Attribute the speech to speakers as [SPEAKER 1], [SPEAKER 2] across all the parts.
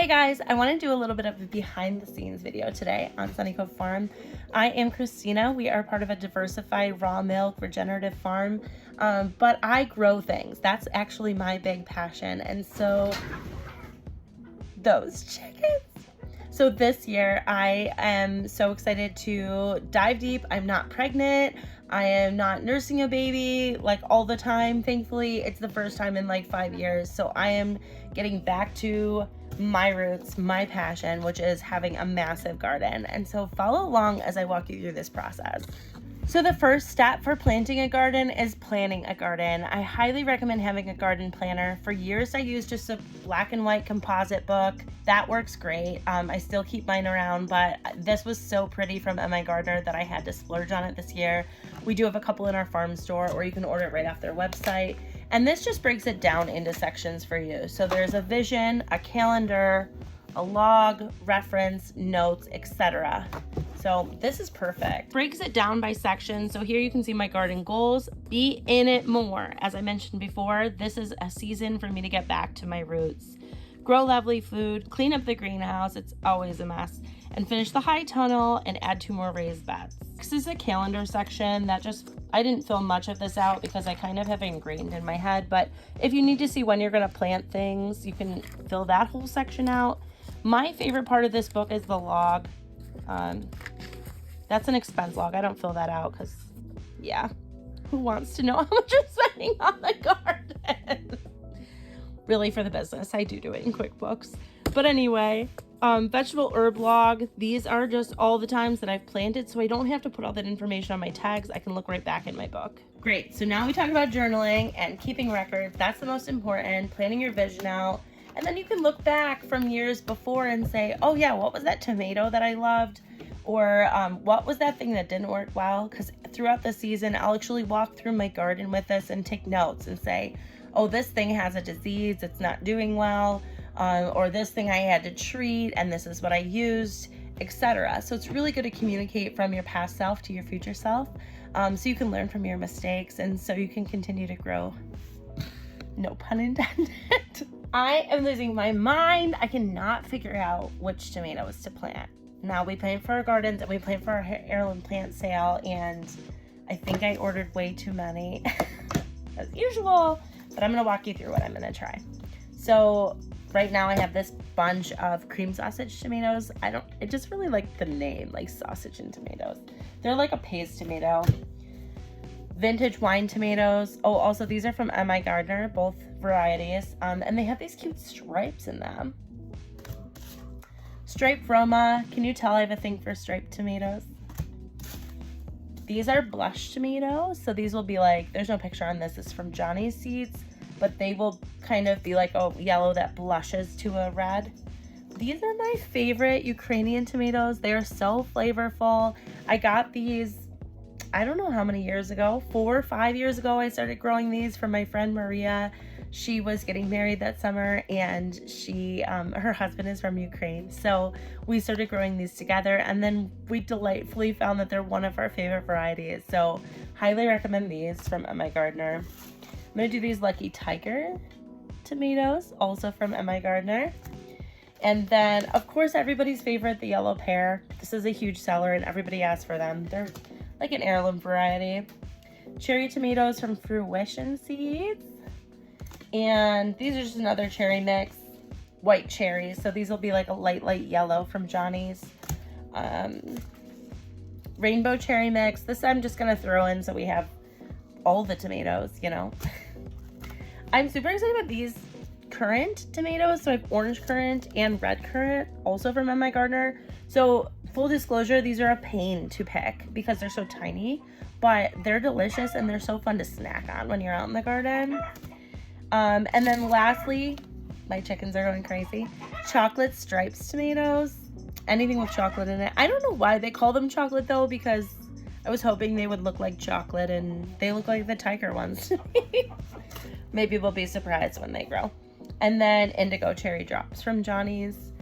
[SPEAKER 1] Hey guys, I want to do a little bit of a behind the scenes video today on Sunny Cove Farm. I am Kristina. We are part of a diversified raw milk regenerative farm, but I grow things. That's actually my big passion. And so those chickens. So this year I am so excited to dive deep. I'm not pregnant. I am not nursing a baby like all the time. Thankfully, it's the first time in like 5 years. So I am getting back to my roots, my passion, which is having a massive garden. And so follow along as I walk you through this process. So the first step for planting a garden is planning a garden. I highly recommend having a garden planner. For years, I used just a black and white composite book. That works great. I still keep mine around, but this was so pretty from MIgardner that I had to splurge on it this year. We do have a couple in our farm store, or you can order it right off their website. And this just breaks it down into sections for you. So there's a vision, a calendar, a log, reference, notes, etc. So this is perfect. Breaks it down by section. So here you can see my garden goals. Be in it more. As I mentioned before, this is a season for me to get back to my roots. Grow lovely food, clean up the greenhouse, it's always a mess, and finish the high tunnel and add 2 more raised beds. This is a calendar section that I didn't fill much of this out because I kind of have it ingrained in my head, but if you need to see when you're gonna plant things, you can fill that whole section out. My favorite part of this book is the log. That's an expense log. I don't fill that out because, yeah, who wants to know how much you're spending on the garden? Really, for the business, I do it in QuickBooks. But anyway, vegetable herb log. These are just all the times that I've planted, so I don't have to put all that information on my tags. I can look right back in my book. Great. So now we talk about journaling and keeping records. That's the most important. Planning your vision out. And then you can look back from years before and say, oh yeah, what was that tomato that I loved? Or what was that thing that didn't work well? Because throughout the season, I'll actually walk through my garden with this and take notes and say, oh, this thing has a disease, it's not doing well, or this thing I had to treat and this is what I used, etc. So it's really good to communicate from your past self to your future self, so you can learn from your mistakes and so you can continue to grow. No pun intended. I am losing my mind. I cannot figure out which tomatoes to plant. Now we plant for our gardens and we plant for our heirloom plant sale, and I think I ordered way too many as usual, but I'm gonna walk you through what I'm gonna try. So right now I have this bunch of cream sausage tomatoes. I just really like the name, like sausage and tomatoes. They're like a paste tomato. Vintage wine tomatoes. Oh, also these are from MIgardner, both varieties, and they have these cute stripes in them. Striped Roma. Can you tell I have a thing for striped tomatoes? These are blush tomatoes, so these will be like, there's no picture on this, it's from Johnny's Seeds, but they will kind of be like a yellow that blushes to a red. These are my favorite Ukrainian tomatoes. They are so flavorful. I got these, I don't know how many years ago, 4 or 5 years ago, I started growing these from my friend Maria. She was getting married that summer, and her husband is from Ukraine. So we started growing these together, and then we delightfully found that they're one of our favorite varieties. So highly recommend these from MIgardner. I'm gonna do these Lucky Tiger tomatoes, also from MIgardner. And then, of course, everybody's favorite, the yellow pear. This is a huge seller, and everybody asks for them. They're like an heirloom variety. Cherry tomatoes from Fruition Seeds. And these are just another cherry mix. White cherries. So these will be like a light yellow from Johnny's. Rainbow cherry mix. This I'm just going to throw in so we have all the tomatoes, you know. I'm super excited about these currant tomatoes. So I have orange currant and red currant, also from MIgardner. So full disclosure, these are a pain to pick because they're so tiny, but they're delicious and they're so fun to snack on when you're out in the garden. And then lastly, my chickens are going crazy, chocolate stripes tomatoes. Anything with chocolate in it. I don't know why they call them chocolate though, because I was hoping they would look like chocolate and they look like the tiger ones to me. Maybe we'll be surprised when they grow. And then indigo cherry drops from Johnny's.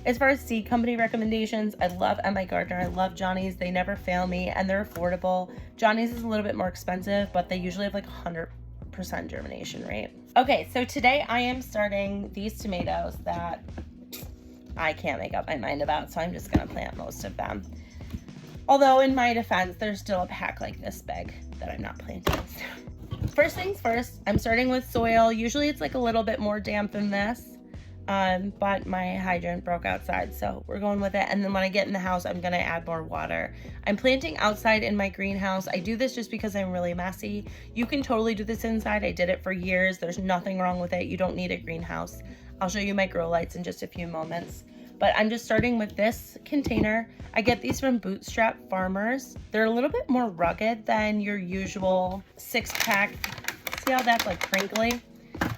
[SPEAKER 1] As far as seed company recommendations, I love MIgardner. I love Johnny's. They never fail me and they're affordable. Johnny's is a little bit more expensive, but they usually have like 100% germination rate. Okay, so today I am starting these tomatoes that I can't make up my mind about, so I'm just gonna plant most of them. Although in my defense, there's still a pack like this big that I'm not planting. First things first, I'm starting with soil. Usually it's like a little bit more damp than this, but my hydrant broke outside, so we're going with it. And then when I get in the house, I'm gonna add more water. I'm planting outside in my greenhouse. I do this just because I'm really messy. You can totally do this inside. I did it for years. There's nothing wrong with it. You don't need a greenhouse. I'll show you my grow lights in just a few moments. But I'm just starting with this container. I get these from Bootstrap Farmers. They're a little bit more rugged than your usual 6-pack. See how that's like crinkly?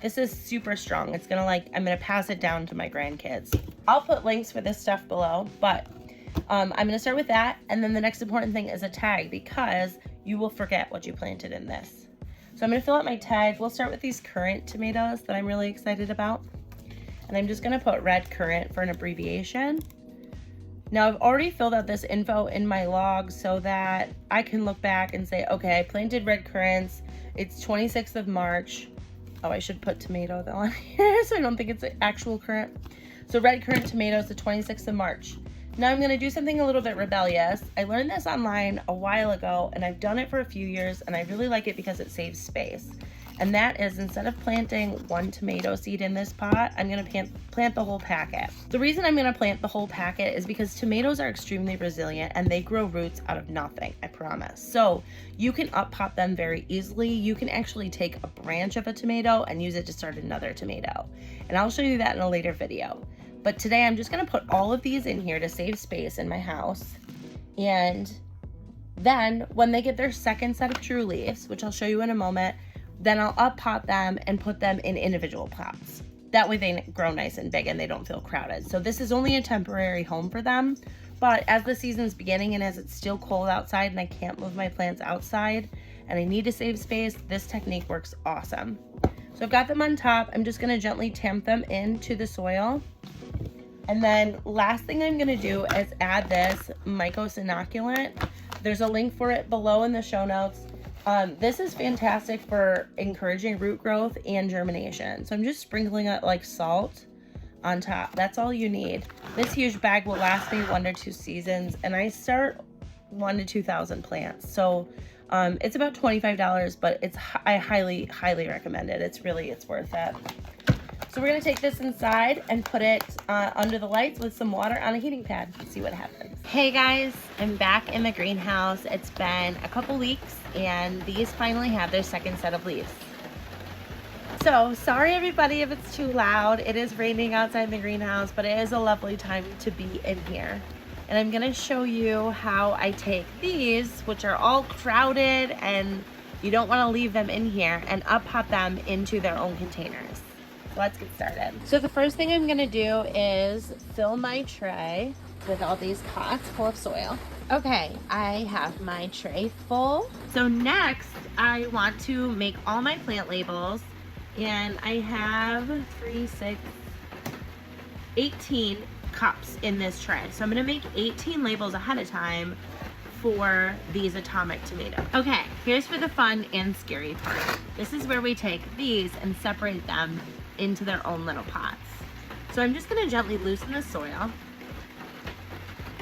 [SPEAKER 1] This is super strong. It's gonna I'm gonna pass it down to my grandkids. I'll put links for this stuff below, but I'm gonna start with that. And then the next important thing is a tag, because you will forget what you planted in this. So I'm gonna fill out my tag. We'll start with these currant tomatoes that I'm really excited about. And I'm just gonna put red currant for an abbreviation. Now I've already filled out this info in my log so that I can look back and say, okay, I planted red currants. It's 26th of March. Oh, I should put tomato though on here so I don't think it's an actual currant. So red currant tomatoes, the 26th of March. Now I'm gonna do something a little bit rebellious. I learned this online a while ago and I've done it for a few years and I really like it because it saves space. And that is, instead of planting one tomato seed in this pot, I'm gonna plant the whole packet. The reason I'm gonna plant the whole packet is because tomatoes are extremely resilient and they grow roots out of nothing, I promise. So you can up pot them very easily. You can actually take a branch of a tomato and use it to start another tomato. And I'll show you that in a later video. But today I'm just gonna put all of these in here to save space in my house. And then when they get their second set of true leaves, which I'll show you in a moment, then I'll up pot them and put them in individual pots. That way they grow nice and big and they don't feel crowded. So this is only a temporary home for them, but as the season's beginning and as it's still cold outside and I can't move my plants outside and I need to save space, this technique works awesome. So I've got them on top. I'm just gonna gently tamp them into the soil. And then last thing I'm gonna do is add this Mykos inoculant. There's a link for it below in the show notes. This is fantastic for encouraging root growth and germination. So I'm just sprinkling it like salt on top. That's all you need. This huge bag will last me 1 to 2 seasons, and I start 1,000 to 2,000 plants. So it's about $25, but I highly recommend it. It's worth it. So we're gonna take this inside and put it under the lights with some water on a heating pad and see what happens. Hey guys, I'm back in the greenhouse. It's been a couple weeks and these finally have their second set of leaves. So sorry everybody if it's too loud. It is raining outside the greenhouse, but it is a lovely time to be in here. And I'm gonna show you how I take these, which are all crowded and you don't wanna leave them in here, and up pot them into their own containers. Let's get started. So the first thing I'm gonna do is fill my tray with all these pots full of soil. Okay, I have my tray full. So next, I want to make all my plant labels, and I have 18 cups in this tray. So I'm gonna make 18 labels ahead of time for these atomic tomatoes. Okay, here's for the fun and scary part. This is where we take these and separate them into their own little pots. So I'm just gonna gently loosen the soil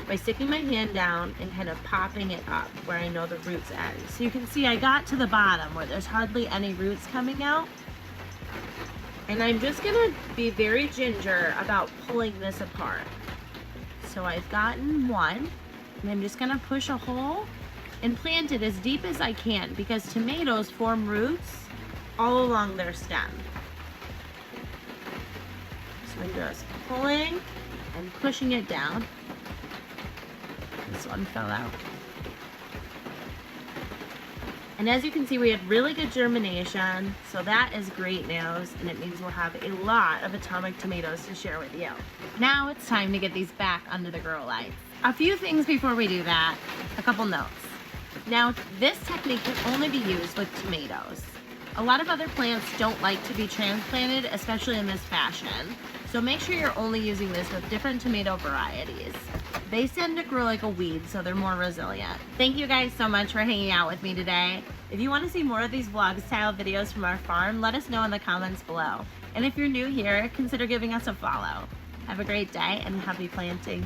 [SPEAKER 1] by sticking my hand down and kind of popping it up where I know the roots end. So you can see I got to the bottom where there's hardly any roots coming out. And I'm just gonna be very ginger about pulling this apart. So I've gotten one, and I'm just gonna push a hole and plant it as deep as I can, because tomatoes form roots all along their stem. So I'm just pulling and pushing it down. This one fell out. And as you can see, we had really good germination, so that is great news, and it means we'll have a lot of atomic tomatoes to share with you. Now it's time to get these back under the grow lights. A few things before we do that, a couple notes. Now, this technique can only be used with tomatoes. A lot of other plants don't like to be transplanted, especially in this fashion. So make sure you're only using this with different tomato varieties. They tend to grow like a weed, so they're more resilient. Thank you guys so much for hanging out with me today. If you want to see more of these vlog style videos from our farm, let us know in the comments below. And if you're new here, consider giving us a follow. Have a great day and happy planting.